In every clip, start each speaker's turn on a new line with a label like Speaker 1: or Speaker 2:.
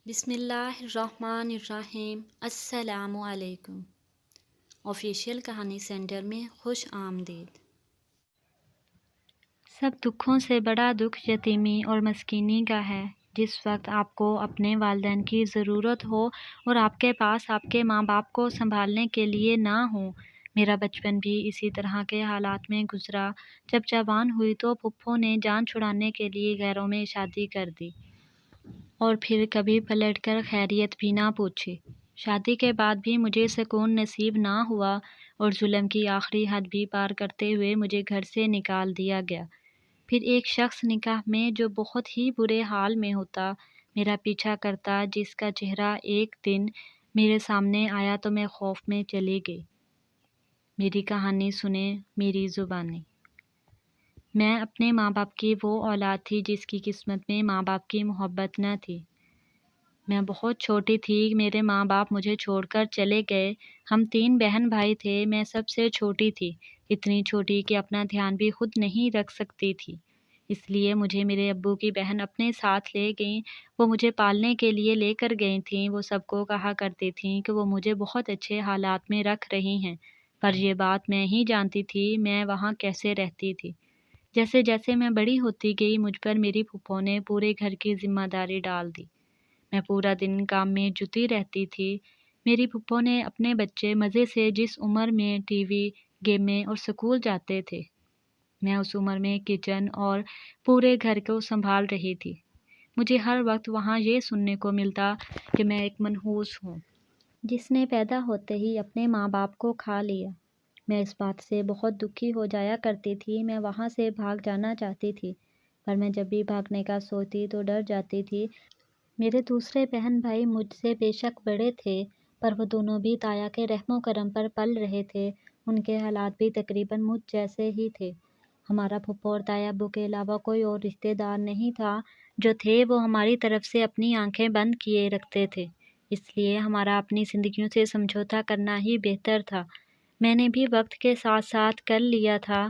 Speaker 1: بسم اللہ الرحمن الرحیم۔ السلام علیکم۔ آفیشیل کہانی سینٹر میں خوش آمدید۔ سب دکھوں سے بڑا دکھ یتیمی اور مسکینی کا ہے۔ جس وقت آپ کو اپنے والدین کی ضرورت ہو اور آپ کے پاس آپ کے ماں باپ کو سنبھالنے کے لیے نہ ہو۔ میرا بچپن بھی اسی طرح کے حالات میں گزرا۔ جب جوان ہوئی تو پھپھو نے جان چھڑانے کے لیے غیروں میں شادی کر دی اور پھر کبھی پلٹ کر خیریت بھی نہ پوچھی۔ شادی کے بعد بھی مجھے سکون نصیب نہ ہوا اور ظلم کی آخری حد بھی پار کرتے ہوئے مجھے گھر سے نکال دیا گیا۔ پھر ایک شخص نکاح میں جو بہت ہی برے حال میں ہوتا میرا پیچھا کرتا، جس کا چہرہ ایک دن میرے سامنے آیا تو میں خوف میں چلی گئی۔ میری کہانی سنیں، میری زبانی۔ میں اپنے ماں باپ کی وہ اولاد تھی جس کی قسمت میں ماں باپ کی محبت نہ تھی۔ میں بہت چھوٹی تھی، میرے ماں باپ مجھے چھوڑ کر چلے گئے۔ ہم 3 بہن بھائی تھے، میں سب سے چھوٹی تھی، اتنی چھوٹی کہ اپنا دھیان بھی خود نہیں رکھ سکتی تھی۔ اس لیے مجھے میرے ابو کی بہن اپنے ساتھ لے گئیں۔ وہ مجھے پالنے کے لیے لے کر گئی تھیں۔ وہ سب کو کہا کرتی تھیں کہ وہ مجھے بہت اچھے حالات میں رکھ رہی ہیں، پر یہ بات میں ہی جانتی تھی میں وہاں کیسے رہتی تھی۔ جیسے جیسے میں بڑی ہوتی گئی، مجھ پر میری پھپھو نے پورے گھر کی ذمہ داری ڈال دی۔ میں پورا دن کام میں جٹی رہتی تھی۔ میری پھپھو نے اپنے بچے مزے سے جس عمر میں ٹی وی، گیمیں اور سکول جاتے تھے، میں اس عمر میں کچن اور پورے گھر کو سنبھال رہی تھی۔ مجھے ہر وقت وہاں یہ سننے کو ملتا کہ میں ایک منحوس ہوں جس نے پیدا ہوتے ہی اپنے ماں باپ کو کھا لیا۔ میں اس بات سے بہت دکھی ہو جایا کرتی تھی۔ میں وہاں سے بھاگ جانا چاہتی تھی، پر میں جب بھی بھاگنے کا سوچتی تو ڈر جاتی تھی۔ میرے دوسرے بہن بھائی مجھ سے بے شک بڑے تھے، پر وہ دونوں بھی تایا کے رحم و کرم پر پل رہے تھے۔ ان کے حالات بھی تقریباً مجھ جیسے ہی تھے۔ ہمارا پھپھو اور تایا ابو کے علاوہ کوئی اور رشتہ دار نہیں تھا، جو تھے وہ ہماری طرف سے اپنی آنکھیں بند کیے رکھتے تھے۔ اس لیے ہمارا اپنی زندگیوں سے سمجھوتا کرنا ہی بہتر تھا۔ میں نے بھی وقت کے ساتھ ساتھ کر لیا تھا۔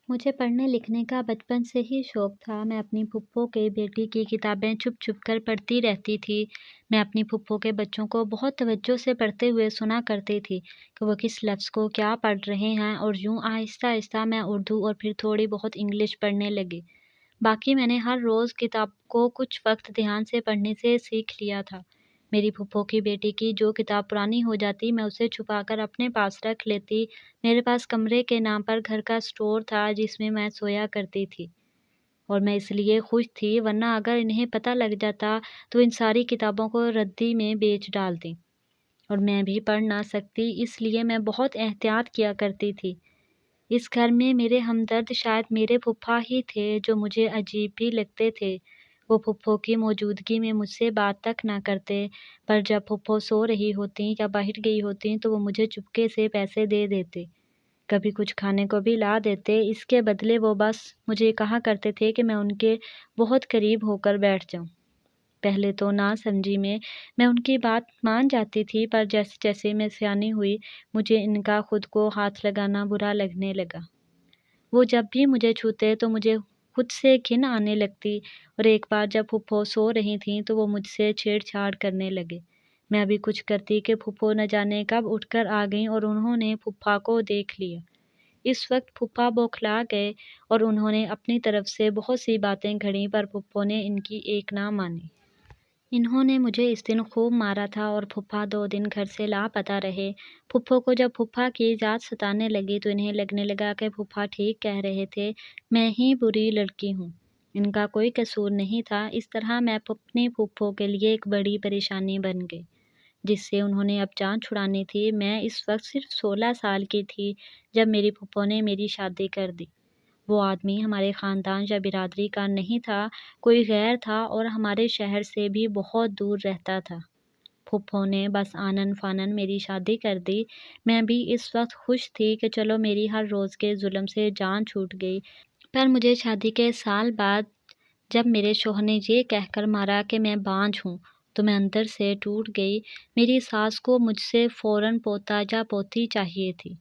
Speaker 1: مجھے پڑھنے لکھنے کا بچپن سے ہی شوق تھا۔ میں اپنی پھپھو کے بیٹی کی کتابیں چھپ چھپ کر پڑھتی رہتی تھی۔ میں اپنی پھپھو کے بچوں کو بہت توجہ سے پڑھتے ہوئے سنا کرتی تھی کہ وہ کس لفظ کو کیا پڑھ رہے ہیں، اور یوں آہستہ آہستہ میں اردو اور پھر تھوڑی بہت انگلش پڑھنے لگی۔ باقی میں نے ہر روز کتاب کو کچھ وقت دھیان سے پڑھنے سے سیکھ لیا تھا۔ میری پھپھو کی بیٹی کی جو کتاب پرانی ہو جاتی میں اسے چھپا کر اپنے پاس رکھ لیتی۔ میرے پاس کمرے کے نام پر گھر کا اسٹور تھا جس میں میں سویا کرتی تھی، اور میں اس لیے خوش تھی، ورنہ اگر انہیں پتہ لگ جاتا تو ان ساری کتابوں کو ردی میں بیچ ڈالتی اور میں بھی پڑھ نہ سکتی۔ اس لیے میں بہت احتیاط کیا کرتی تھی۔ اس گھر میں میرے ہمدرد شاید میرے پھپھا ہی تھے، جو مجھے عجیب بھی لگتے تھے۔ وہ پھپھو کی موجودگی میں مجھ سے بات تک نہ کرتے، پر جب پھپھو سو رہی ہوتیں یا باہر گئی ہوتیں تو وہ مجھے چپکے سے پیسے دے دیتے، کبھی کچھ کھانے کو بھی لا دیتے۔ اس کے بدلے وہ بس مجھے کہا کرتے تھے کہ میں ان کے بہت قریب ہو کر بیٹھ جاؤں۔ پہلے تو نہ سمجھی میں ان کی بات مان جاتی تھی، پر جیسے جیسے میں سیانی ہوئی مجھے ان کا خود کو ہاتھ لگانا برا لگنے لگا۔ وہ جب بھی مجھے چھوتے تو مجھے خود سے گھن آنے لگتی، اور ایک بار جب پھپھو سو رہی تھیں تو وہ مجھ سے چھیڑ چھاڑ کرنے لگے۔ میں ابھی کچھ کرتی کہ پھپھو نہ جانے کب اٹھ کر آ گئیں اور انہوں نے پھپھا کو دیکھ لیا۔ اس وقت پھپھا بوکھلا گئے اور انہوں نے اپنی طرف سے بہت سی باتیں گھڑیں، پر پھپھو نے ان کی ایک نہ مانی۔ انہوں نے مجھے اس دن خوب مارا تھا اور پھپھا 2 دن گھر سے لاپتہ رہے۔ پھپھو کو جب پھپھا کی یاد ستانے لگی تو انہیں لگنے لگا کہ پھپھا ٹھیک کہہ رہے تھے، میں ہی بری لڑکی ہوں، ان کا کوئی قصور نہیں تھا۔ اس طرح میں اپنی پھپھو کے لیے ایک بڑی پریشانی بن گئی، جس سے انہوں نے اب جان چھڑانی تھی۔ میں اس وقت صرف 16 سال کی تھی جب میری پھپھو نے میری شادی کر دی۔ وہ آدمی ہمارے خاندان یا برادری کا نہیں تھا، کوئی غیر تھا اور ہمارے شہر سے بھی بہت دور رہتا تھا۔ پھپھو نے بس آنن فانن میری شادی کر دی۔ میں بھی اس وقت خوش تھی کہ چلو میری ہر روز کے ظلم سے جان چھوٹ گئی، پر مجھے شادی کے سال بعد جب میرے شوہر نے یہ کہہ کر مارا کہ میں بانجھ ہوں تو میں اندر سے ٹوٹ گئی۔ میری ساس کو مجھ سے فوراً پوتا یا پوتی چاہیے تھی۔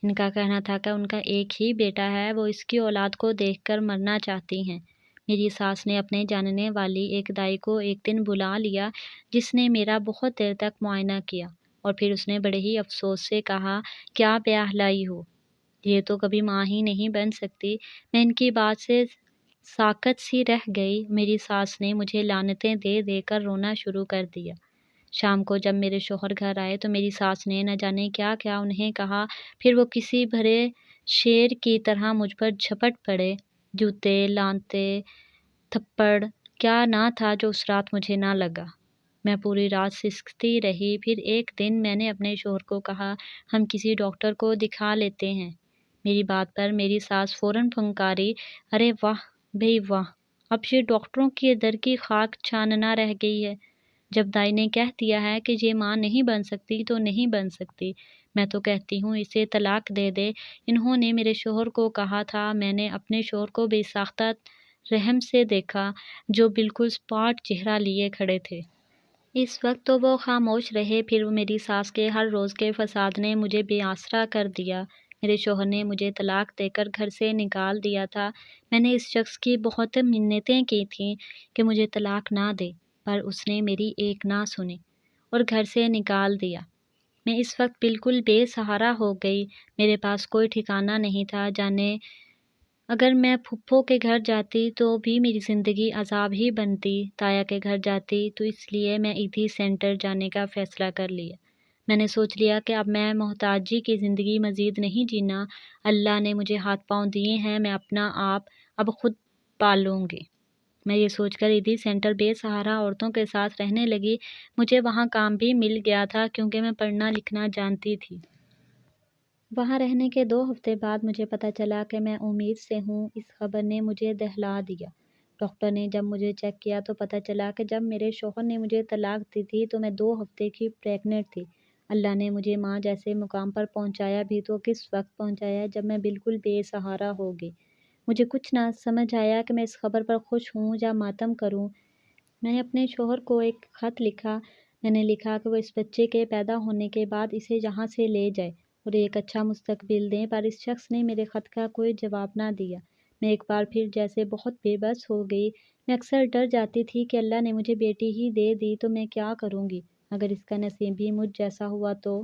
Speaker 1: ان کا کہنا تھا کہ ان کا ایک ہی بیٹا ہے، وہ اس کی اولاد کو دیکھ کر مرنا چاہتی ہیں۔ میری ساس نے اپنے جاننے والی ایک دائی کو ایک دن بلا لیا جس نے میرا بہت دیر تک معائنہ کیا، اور پھر اس نے بڑے ہی افسوس سے کہا، کیا بیاہ لائی ہو، یہ تو کبھی ماں ہی نہیں بن سکتی۔ میں ان کی بات سے ساکت سی رہ گئی۔ میری ساس نے مجھے لعنتیں دے دے کر رونا شروع کر دیا۔ شام کو جب میرے شوہر گھر آئے تو میری ساس نے نہ جانے کیا کیا انہیں کہا، پھر وہ کسی بھرے شیر کی طرح مجھ پر جھپٹ پڑے۔ جوتے، لانتے، تھپڑ، کیا نہ تھا جو اس رات مجھے نہ لگا۔ میں پوری رات سسکتی رہی۔ پھر ایک دن میں نے اپنے شوہر کو کہا، ہم کسی ڈاکٹر کو دکھا لیتے ہیں۔ میری بات پر میری ساس فوراً پھنکاری، ارے واہ بھئی واہ، اب یہ ڈاکٹروں کی در کی خاک چھاننا رہ گئی ہے۔ جب دائی نے کہہ دیا ہے کہ یہ ماں نہیں بن سکتی تو نہیں بن سکتی، میں تو کہتی ہوں اسے طلاق دے دے۔ انہوں نے میرے شوہر کو کہا تھا۔ میں نے اپنے شوہر کو بے ساختہ رحم سے دیکھا، جو بالکل سپاٹ چہرہ لیے کھڑے تھے۔ اس وقت تو وہ خاموش رہے، پھر میری ساس کے ہر روز کے فساد نے مجھے بے آسرا کر دیا۔ میرے شوہر نے مجھے طلاق دے کر گھر سے نکال دیا تھا۔ میں نے اس شخص کی بہت منتیں کی تھیں کہ مجھے طلاق نہ دے، پر اس نے میری ایک نہ سنی اور گھر سے نکال دیا۔ میں اس وقت بالکل بے سہارا ہو گئی۔ میرے پاس کوئی ٹھکانہ نہیں تھا، جانے اگر میں پھپھو کے گھر جاتی تو بھی میری زندگی عذاب ہی بنتی، تایا کے گھر جاتی تو اس لیے میں ایدھی سینٹر جانے کا فیصلہ کر لیا۔ میں نے سوچ لیا کہ اب میں محتاجی کی زندگی مزید نہیں جینا۔ اللہ نے مجھے ہاتھ پاؤں دیے ہیں، میں اپنا آپ اب خود پالوں گی۔ میں یہ سوچ کر ایدھی سینٹر بے سہارا عورتوں کے ساتھ رہنے لگی۔ مجھے وہاں کام بھی مل گیا تھا کیونکہ میں پڑھنا لکھنا جانتی تھی۔ وہاں رہنے کے 2 ہفتے بعد مجھے پتہ چلا کہ میں امید سے ہوں۔ اس خبر نے مجھے دہلا دیا۔ ڈاکٹر نے جب مجھے چیک کیا تو پتہ چلا کہ جب میرے شوہر نے مجھے طلاق دی تھی تو میں 2 ہفتے کی پریگننٹ تھی۔ اللہ نے مجھے ماں جیسے مقام پر پہنچایا بھی تو کس وقت پہنچایا جب میں بالکل بے سہارا ہو گئی۔ مجھے کچھ نہ سمجھ آیا کہ میں اس خبر پر خوش ہوں یا ماتم کروں۔ میں نے اپنے شوہر کو ایک خط لکھا۔ میں نے لکھا کہ وہ اس بچے کے پیدا ہونے کے بعد اسے یہاں سے لے جائے اور ایک اچھا مستقبل دیں، پر اس شخص نے میرے خط کا کوئی جواب نہ دیا۔ میں ایک بار پھر جیسے بہت بے بس ہو گئی۔ میں اکثر ڈر جاتی تھی کہ اللہ نے مجھے بیٹی ہی دے دی تو میں کیا کروں گی اگر اس کا نصیب بھی مجھ جیسا ہوا تو،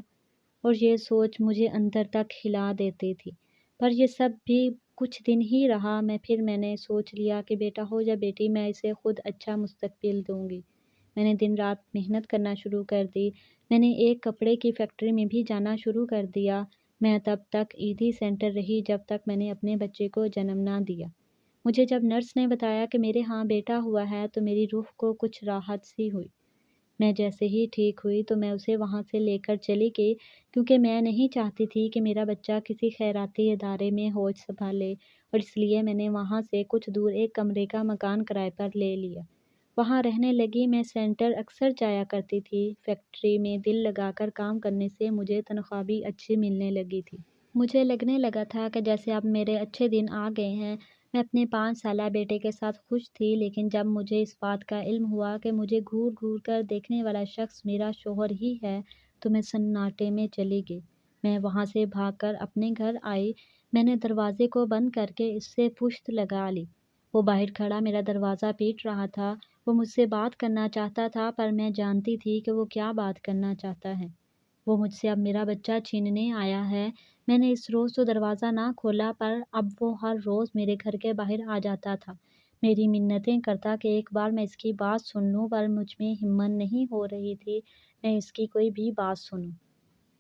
Speaker 1: اور یہ سوچ مجھے اندر تک ہلا دیتی تھی۔ پر یہ سب بھی کچھ دن ہی رہا۔ میں نے سوچ لیا کہ بیٹا ہو یا بیٹی، میں اسے خود اچھا مستقبل دوں گی۔ میں نے دن رات محنت کرنا شروع کر دی۔ میں نے ایک کپڑے کی فیکٹری میں بھی جانا شروع کر دیا۔ میں تب تک ایدھی سینٹر رہی جب تک میں نے اپنے بچے کو جنم نہ دیا۔ مجھے جب نرس نے بتایا کہ میرے ہاں بیٹا ہوا ہے تو میری روح کو کچھ راحت سی ہوئی۔ میں جیسے ہی ٹھیک ہوئی تو میں اسے وہاں سے لے کر چلی گئی، کیونکہ میں نہیں چاہتی تھی کہ میرا بچہ کسی خیراتی ادارے میں ہوش سنبھالے، اور اس لیے میں نے وہاں سے کچھ دور ایک کمرے کا مکان کرائے پر لے لیا۔ وہاں رہنے لگی۔ میں سینٹر اکثر جایا کرتی تھی۔ فیکٹری میں دل لگا کر کام کرنے سے مجھے تنخواہ بھی اچھی ملنے لگی تھی۔ مجھے لگنے لگا تھا کہ جیسے اب میرے اچھے دن آ گئے ہیں۔ میں اپنے 5 سالہ بیٹے کے ساتھ خوش تھی، لیکن جب مجھے اس بات کا علم ہوا کہ مجھے گھور گھور کر دیکھنے والا شخص میرا شوہر ہی ہے تو میں سناٹے میں چلی گئی۔ میں وہاں سے بھاگ کر اپنے گھر آئی۔ میں نے دروازے کو بند کر کے اس سے پشت لگا لی۔ وہ باہر کھڑا میرا دروازہ پیٹ رہا تھا۔ وہ مجھ سے بات کرنا چاہتا تھا، پر میں جانتی تھی کہ وہ کیا بات کرنا چاہتا ہے۔ وہ مجھ سے اب میرا بچہ چھیننے آیا ہے۔ میں نے اس روز تو دروازہ نہ کھولا، پر اب وہ ہر روز میرے گھر کے باہر آ جاتا تھا، میری منتیں کرتا کہ ایک بار میں اس کی بات سن لوں، پر مجھ میں ہمت نہیں ہو رہی تھی میں اس کی کوئی بھی بات سنوں۔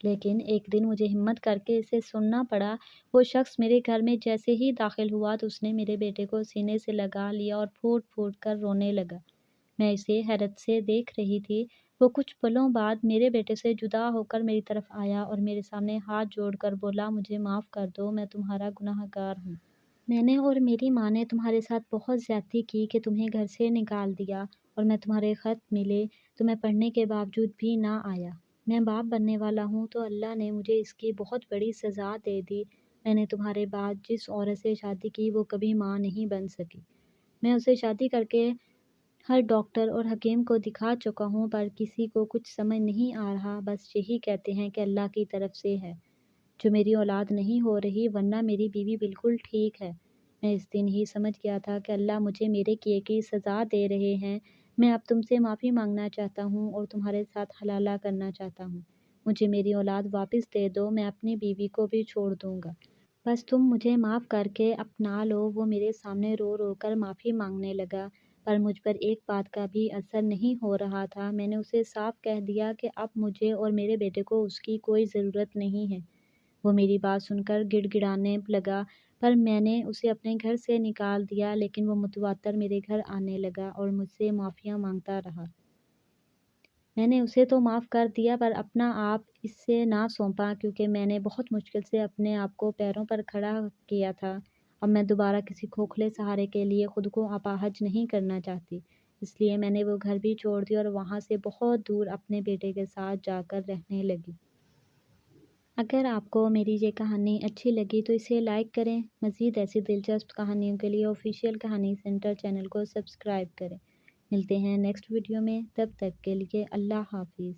Speaker 1: لیکن ایک دن مجھے ہمت کر کے اسے سننا پڑا۔ وہ شخص میرے گھر میں جیسے ہی داخل ہوا تو اس نے میرے بیٹے کو سینے سے لگا لیا اور پھوٹ پھوٹ کر رونے لگا۔ میں اسے حیرت سے دیکھ رہی تھی۔ وہ کچھ پلوں بعد میرے بیٹے سے جدا ہو کر میری طرف آیا اور میرے سامنے ہاتھ جوڑ کر بولا، مجھے معاف کر دو، میں تمہارا گناہ گار ہوں۔ میں نے اور میری ماں نے تمہارے ساتھ بہت زیادتی کی کہ تمہیں گھر سے نکال دیا، اور میں تمہارے خط ملے تو میں پڑھنے کے باوجود بھی نہ آیا۔ میں باپ بننے والا ہوں تو اللہ نے مجھے اس کی بہت بڑی سزا دے دی۔ میں نے تمہارے بعد جس عورت سے شادی کی وہ کبھی ماں نہیں بن سکی۔ میں اسے شادی کر کے ہر ڈاکٹر اور حکیم کو دکھا چکا ہوں، پر کسی کو کچھ سمجھ نہیں آ رہا۔ بس یہی کہتے ہیں کہ اللہ کی طرف سے ہے۔ جو میری اولاد نہیں ہو رہی، ورنہ میری بیوی بالکل ٹھیک ہے۔ میں اس دن ہی سمجھ گیا تھا کہ اللہ مجھے میرے کیے کی سزا دے رہے ہیں۔ میں اب تم سے معافی مانگنا چاہتا ہوں اور تمہارے ساتھ حلالہ کرنا چاہتا ہوں۔ مجھے میری اولاد واپس دے دو، میں اپنی بیوی کو بھی چھوڑ دوں گا۔ بس تم مجھے معاف کر کے اپنا لو۔ وہ میرے سامنے رو رو کر معافی مانگنے لگا، پر مجھ پر ایک بات کا بھی اثر نہیں ہو رہا تھا۔ میں نے اسے صاف کہہ دیا کہ اب مجھے اور میرے بیٹے کو اس کی کوئی ضرورت نہیں ہے۔ وہ میری بات سن کر گڑ گڑانے لگا، پر میں نے اسے اپنے گھر سے نکال دیا، لیکن وہ متواتر میرے گھر آنے لگا اور مجھ سے معافیاں مانگتا رہا۔ میں نے اسے تو معاف کر دیا، پر اپنا آپ اس سے نہ سونپا، کیونکہ میں نے بہت مشکل سے اپنے آپ کو پیروں پر کھڑا کیا تھا۔ اب میں دوبارہ کسی کھوکھلے سہارے کے لیے خود کو اپاہج نہیں کرنا چاہتی، اس لیے میں نے وہ گھر بھی چھوڑ دیا اور وہاں سے بہت دور اپنے بیٹے کے ساتھ جا کر رہنے لگی۔ اگر آپ کو میری یہ کہانی اچھی لگی تو اسے لائک کریں۔ مزید ایسی دلچسپ کہانیوں کے لیے آفیشیل کہانی سینٹر چینل کو سبسکرائب کریں۔ ملتے ہیں نیکسٹ ویڈیو میں، تب تک کے لیے اللہ حافظ۔